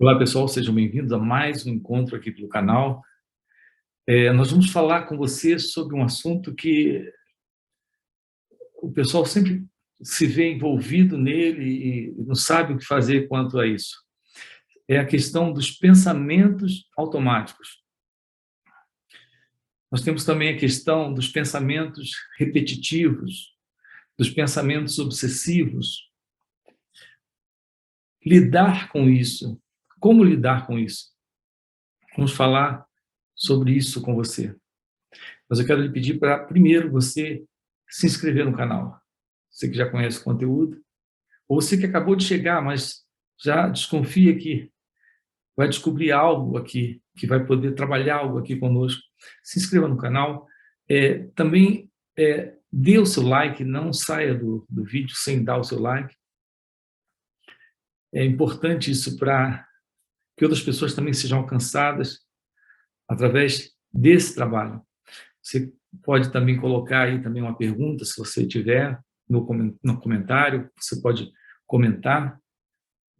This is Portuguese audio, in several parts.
Olá, pessoal, sejam bem-vindos a mais um encontro aqui pelo canal. Nós vamos falar com você sobre um assunto que o pessoal sempre se vê envolvido nele e não sabe o que fazer quanto a isso. É a questão dos pensamentos automáticos. Nós temos também a questão dos pensamentos repetitivos, dos pensamentos obsessivos. Lidar com isso. Como lidar com isso? Vamos falar sobre isso com você. Mas eu quero lhe pedir para, primeiro, você se inscrever no canal. Você que já conhece o conteúdo, ou você que acabou de chegar, mas já desconfia que vai descobrir algo aqui, que vai poder trabalhar algo aqui conosco. Se inscreva no canal. Também dê o seu like, não saia do vídeo sem dar o seu like. É importante isso para que outras pessoas também sejam alcançadas através desse trabalho. Você pode também colocar aí também uma pergunta, se você tiver, no comentário, você pode comentar.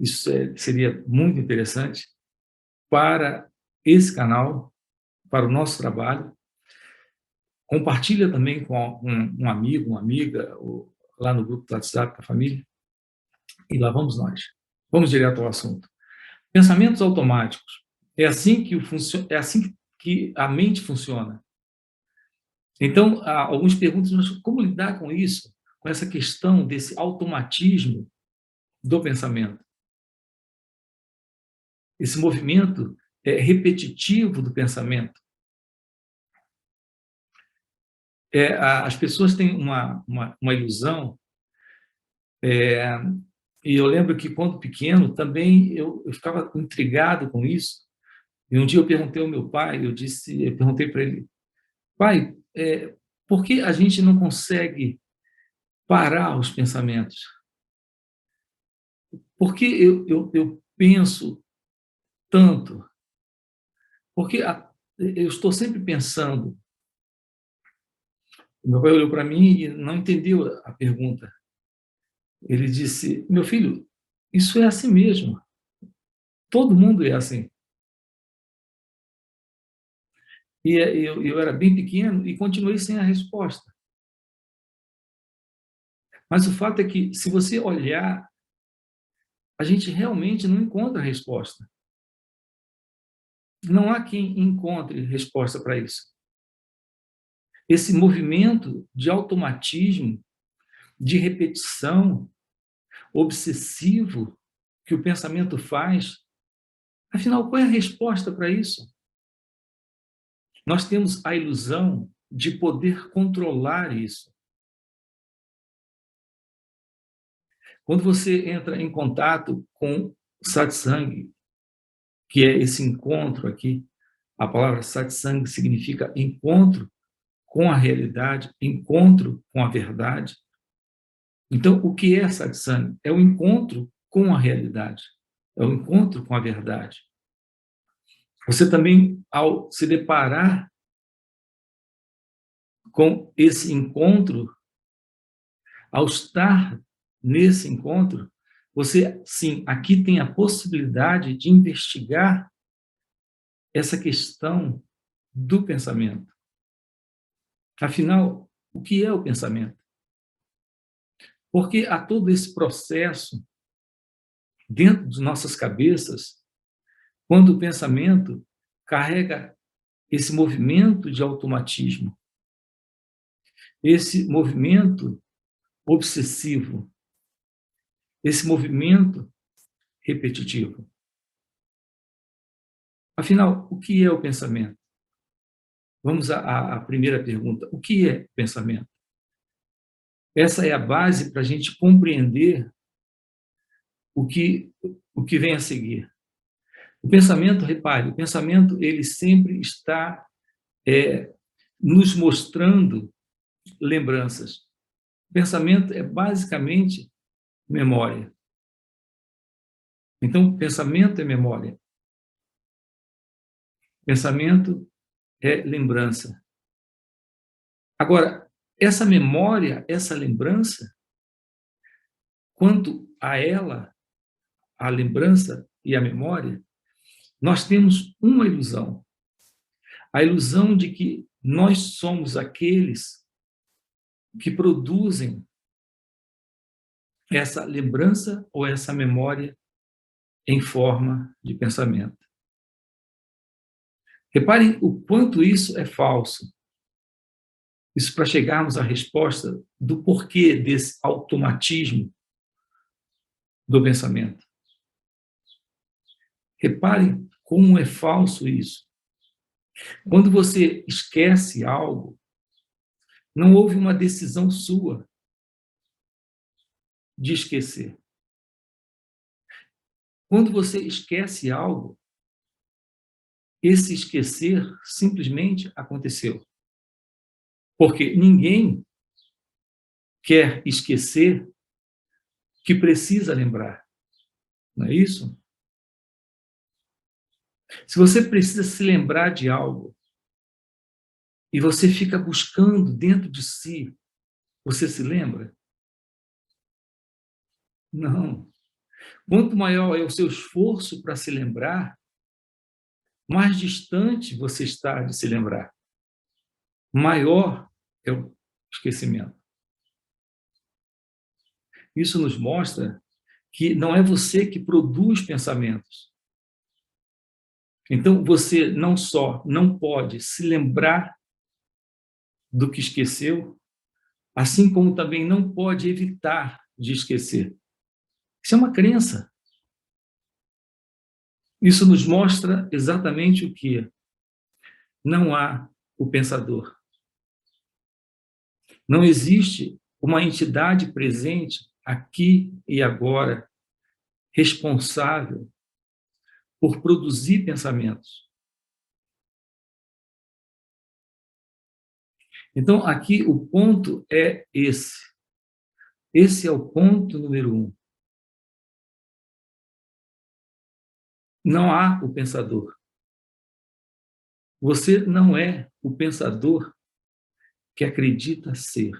Isso seria muito interessante para esse canal, para o nosso trabalho. Compartilha também com um amigo, uma amiga, ou lá no grupo do WhatsApp da família. E lá vamos nós. Vamos direto ao assunto. Pensamentos automáticos. É assim que a mente funciona. Então, alguns perguntam, mas como lidar com isso? Com essa questão desse automatismo do pensamento? Esse movimento repetitivo do pensamento. As pessoas têm uma ilusão, e eu lembro que, quando pequeno, também eu ficava intrigado com isso. E um dia eu perguntei ao meu pai, eu perguntei para ele, pai, por que a gente não consegue parar os pensamentos? Por que eu penso tanto? Porque eu estou sempre pensando. O meu pai olhou para mim e não entendeu a pergunta. Ele disse, meu filho, isso é assim mesmo. Todo mundo é assim. E eu era bem pequeno e continuei sem a resposta. Mas o fato é que, se você olhar, a gente realmente não encontra a resposta. Não há quem encontre resposta para isso. Esse movimento de automatismo, de repetição, obsessivo, que o pensamento faz, afinal, qual é a resposta para isso? Nós temos a ilusão de poder controlar isso. Quando você entra em contato com satsang, que é esse encontro aqui, a palavra satsang significa encontro com a realidade, encontro com a verdade. Então, o que é satsang? É o encontro com a realidade, é o encontro com a verdade. Você também, ao se deparar com esse encontro, ao estar nesse encontro, você, sim, aqui tem a possibilidade de investigar essa questão do pensamento. Afinal, o que é o pensamento? Porque há todo esse processo dentro de nossas cabeças, quando o pensamento carrega esse movimento de automatismo, esse movimento obsessivo, esse movimento repetitivo. Afinal, o que é o pensamento? Vamos à primeira pergunta. O que é pensamento? Essa é a base para a gente compreender o que vem a seguir. O pensamento, repare, o pensamento ele sempre está nos mostrando lembranças. O pensamento é basicamente memória. Então, pensamento é memória. Pensamento é lembrança. Agora, essa memória, essa lembrança, quanto a ela, a lembrança e a memória, nós temos uma ilusão. A ilusão de que nós somos aqueles que produzem essa lembrança ou essa memória em forma de pensamento. Reparem o quanto isso é falso. Isso para chegarmos à resposta do porquê desse automatismo do pensamento. Reparem como é falso isso. Quando você esquece algo, não houve uma decisão sua de esquecer. Quando você esquece algo, esse esquecer simplesmente aconteceu. Porque ninguém quer esquecer que precisa lembrar. Não é isso? Se você precisa se lembrar de algo e você fica buscando dentro de si, você se lembra? Não. Quanto maior é o seu esforço para se lembrar, mais distante você está de se lembrar. Maior é o esquecimento. Isso nos mostra que não é você que produz pensamentos. Então, você não só não pode se lembrar do que esqueceu, assim como também não pode evitar de esquecer. Isso é uma crença. Isso nos mostra exatamente o que? Não há o pensador. Não existe uma entidade presente aqui e agora, responsável por produzir pensamentos. Então, aqui o ponto é esse. Esse é o ponto número 1. Não há o pensador. Você não é o pensador que acredita ser.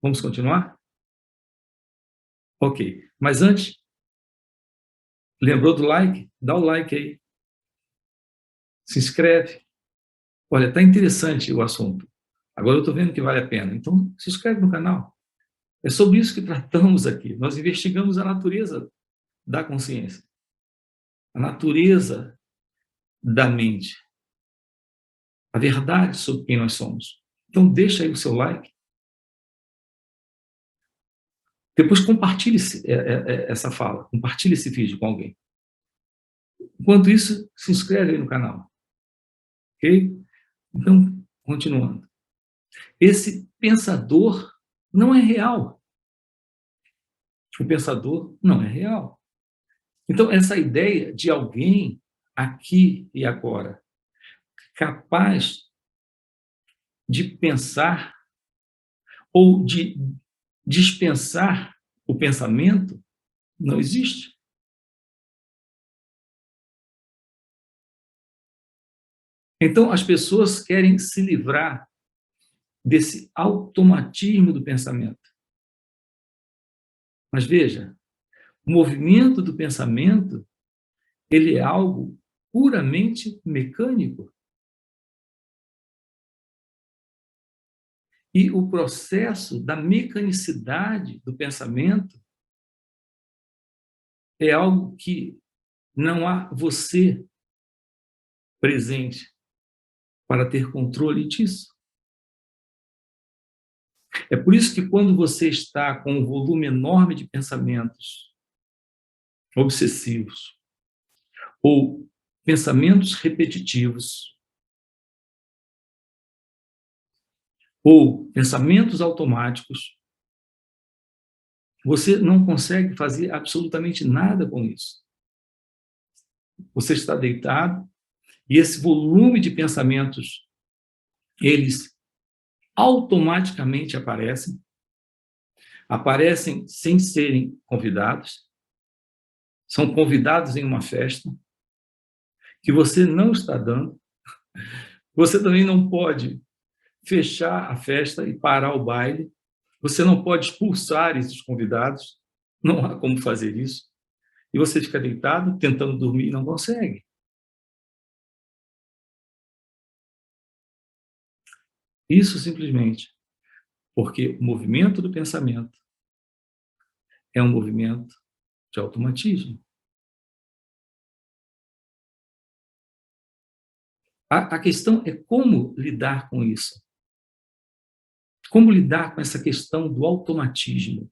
Vamos continuar? Ok. Mas antes, lembrou do like? Dá o like aí. Se inscreve. Olha, está interessante o assunto. Agora eu estou vendo que vale a pena. Então, se inscreve no canal. É sobre isso que tratamos aqui. Nós investigamos a natureza da consciência, a natureza da mente, a verdade sobre quem nós somos. Então, deixa aí o seu like. Depois compartilhe essa fala, compartilhe esse vídeo com alguém. Enquanto isso, se inscreve aí no canal. Ok? Então, continuando. Esse pensador não é real. O pensador não é real. Então, essa ideia de alguém aqui e agora capaz de pensar ou de dispensar o pensamento não existe. Então, as pessoas querem se livrar desse automatismo do pensamento. Mas veja, o movimento do pensamento, ele é algo puramente mecânico. E o processo da mecanicidade do pensamento é algo que não há você presente para ter controle disso. É por isso que quando você está com um volume enorme de pensamentos obsessivos ou pensamentos repetitivos ou pensamentos automáticos, você não consegue fazer absolutamente nada com isso. Você está deitado e esse volume de pensamentos, eles automaticamente aparecem sem serem convidados, são convidados em uma festa que você não está dando. Você também não pode fechar a festa e parar o baile. Você não pode expulsar esses convidados. Não há como fazer isso. E você fica deitado, tentando dormir e não consegue. Isso simplesmente porque o movimento do pensamento é um movimento de automatismo. A questão é como lidar com isso. Como lidar com essa questão do automatismo?